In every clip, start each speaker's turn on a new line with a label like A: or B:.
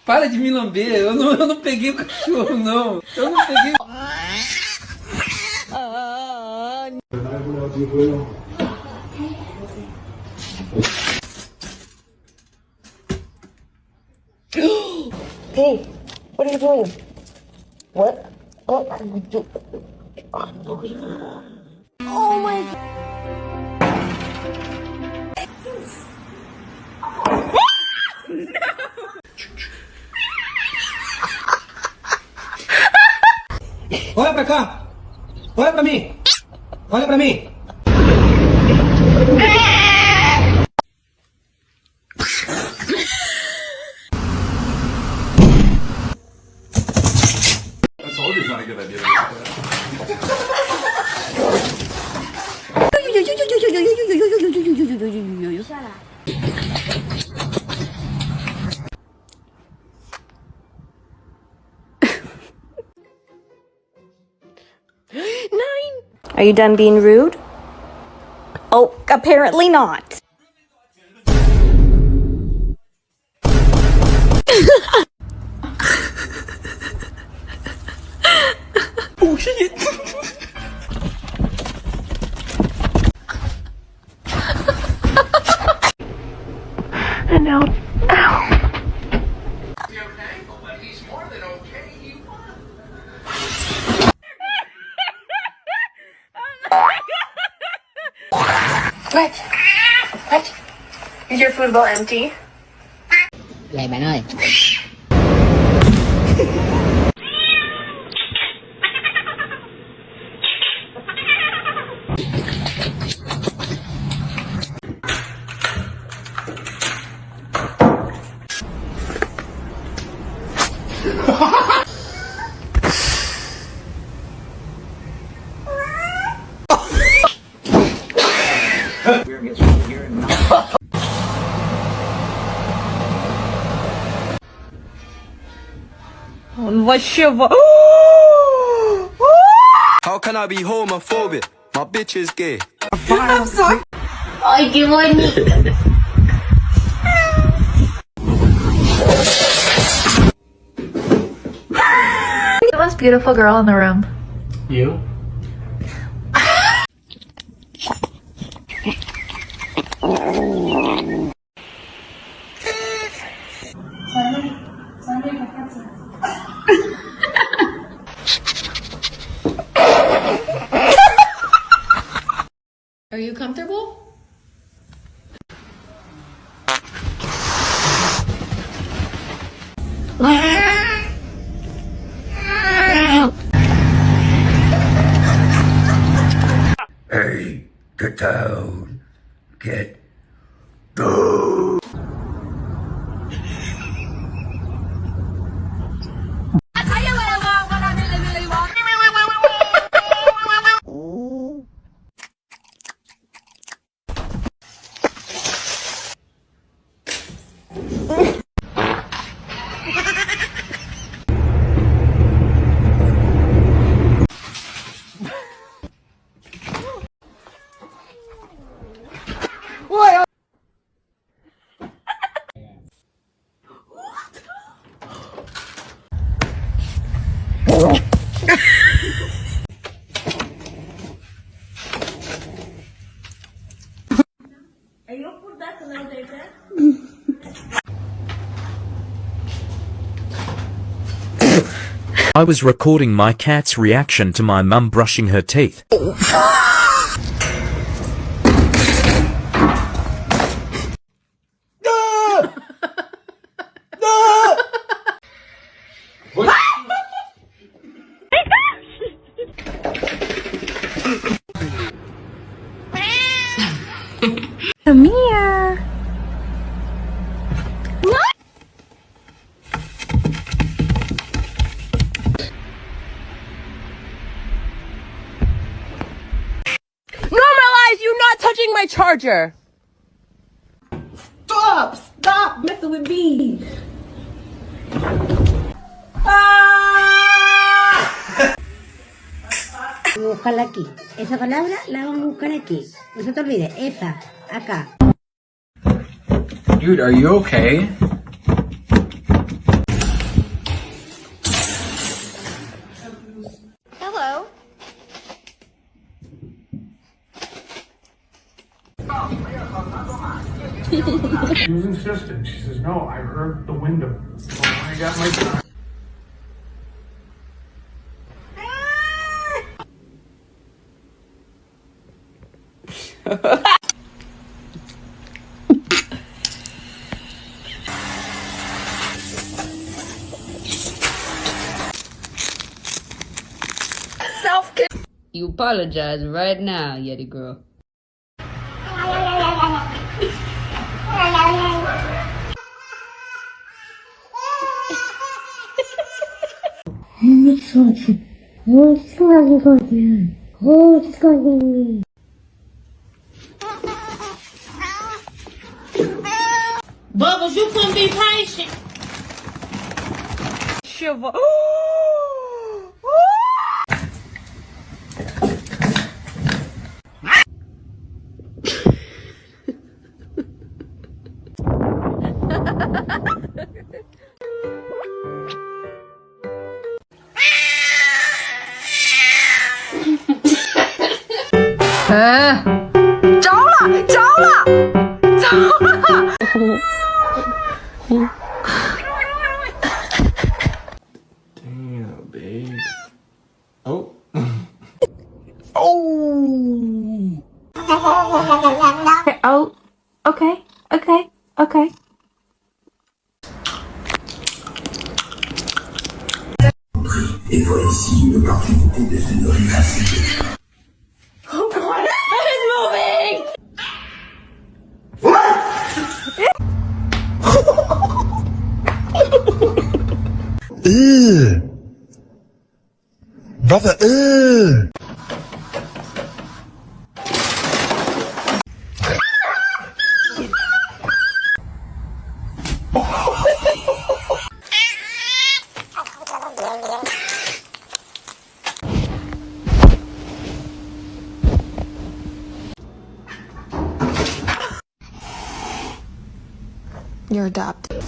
A: Para de me lamber, eu não peguei o cachorro, não. Eu não peguei.
B: Hey, what are you doing? What? What are you doing? Oh my God.
A: Olha pra cá! Olha pra mim! Olha pra mim!
C: I told you it's not a good idea.
D: Are you done being rude? Oh, apparently not. Oh shit. And now, ow.
E: Is he okay? But he's more than okay. He won.
B: What? Is your food bowl empty?
F: Vậy bạn ơi.
D: Он вообще...
G: How can I be homophobic? My bitch is gay.
D: I'm sorry.
B: Ay, qué bonito.
H: The most beautiful girl in the room.
A: You?
H: Are you comfortable?
E: Hey, get down. Get down.
I: I was recording my cat's reaction to my mum brushing her teeth.
D: Mia.
B: Normalize you not touching my charger.
F: Stop messing with me. Buscarla aquí. Esa palabra la vamos a buscar aquí. No se te olvide. Esa. Acá.
A: Dude, are you okay?
J: She was insistent. She says, no, I heard the window. So I got my time.
F: You apologize right now, Yeti girl. Bubbles, you couldn't be patient.
D: Shiver.
C: Damn, babe. Oh.
D: Oh, okay, okay, okay. Oh God, it's moving!
G: Brother,
H: You're adopted.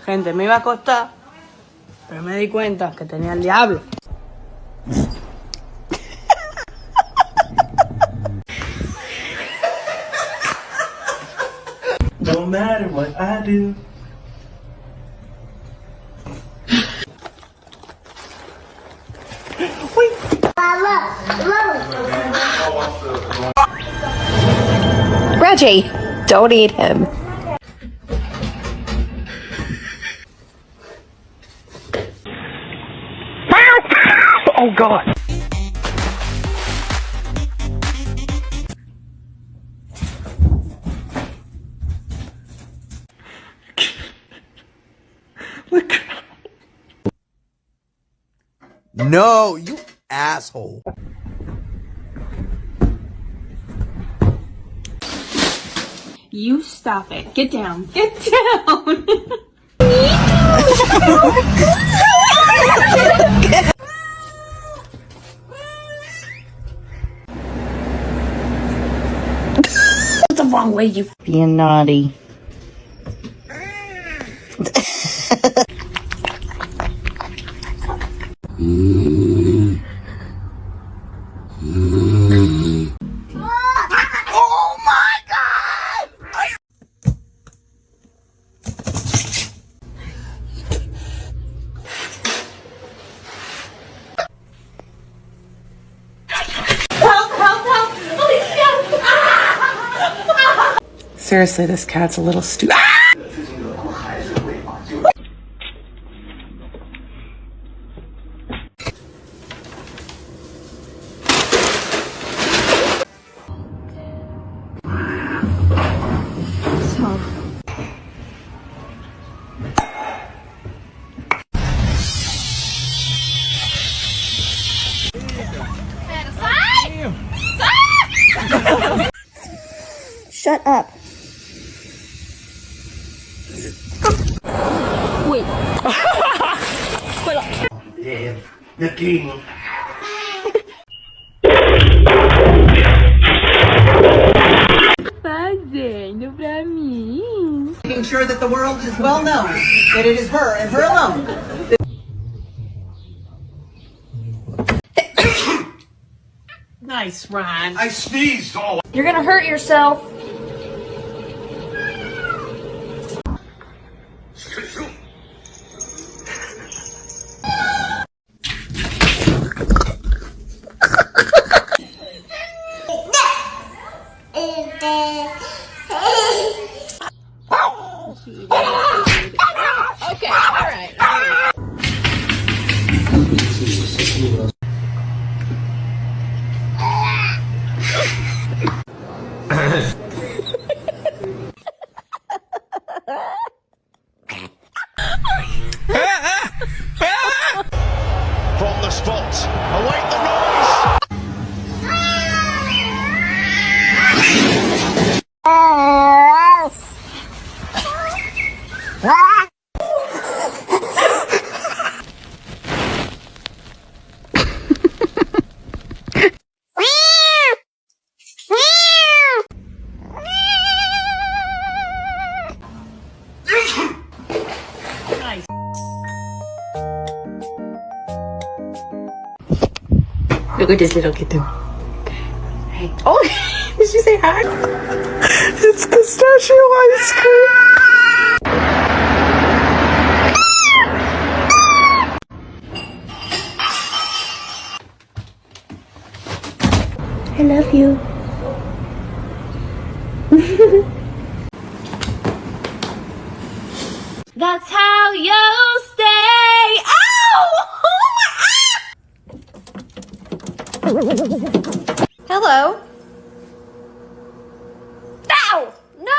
B: Gente, me iba a acostar, pero me di cuenta que tenía el diablo.
A: No matter what I do.
D: Reggie, don't eat him.
J: Oh, God.
G: no, you asshole.
D: You stop it. Get down. Get down.
B: What's the wrong way, you
F: Being naughty.
B: Seriously, this cat's a little stupid.
D: Shut up. Wait.
A: The king.
D: Fazendo pra mim.
K: Making sure that the world is well known that it is her and her alone.
B: Nice, Ryan.
E: I sneezed all.
D: You're gonna hurt yourself.
H: Okay, alright.
E: From the spot. Await the noise.
B: Nice.
F: Look at this little kitten. Hey. Oh, did she say hi?
B: It's pistachio ice cream.
D: I love you. That's how you stay. Ow! Hello. Ow! No!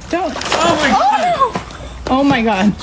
B: Don't. Oh my god. Oh my god.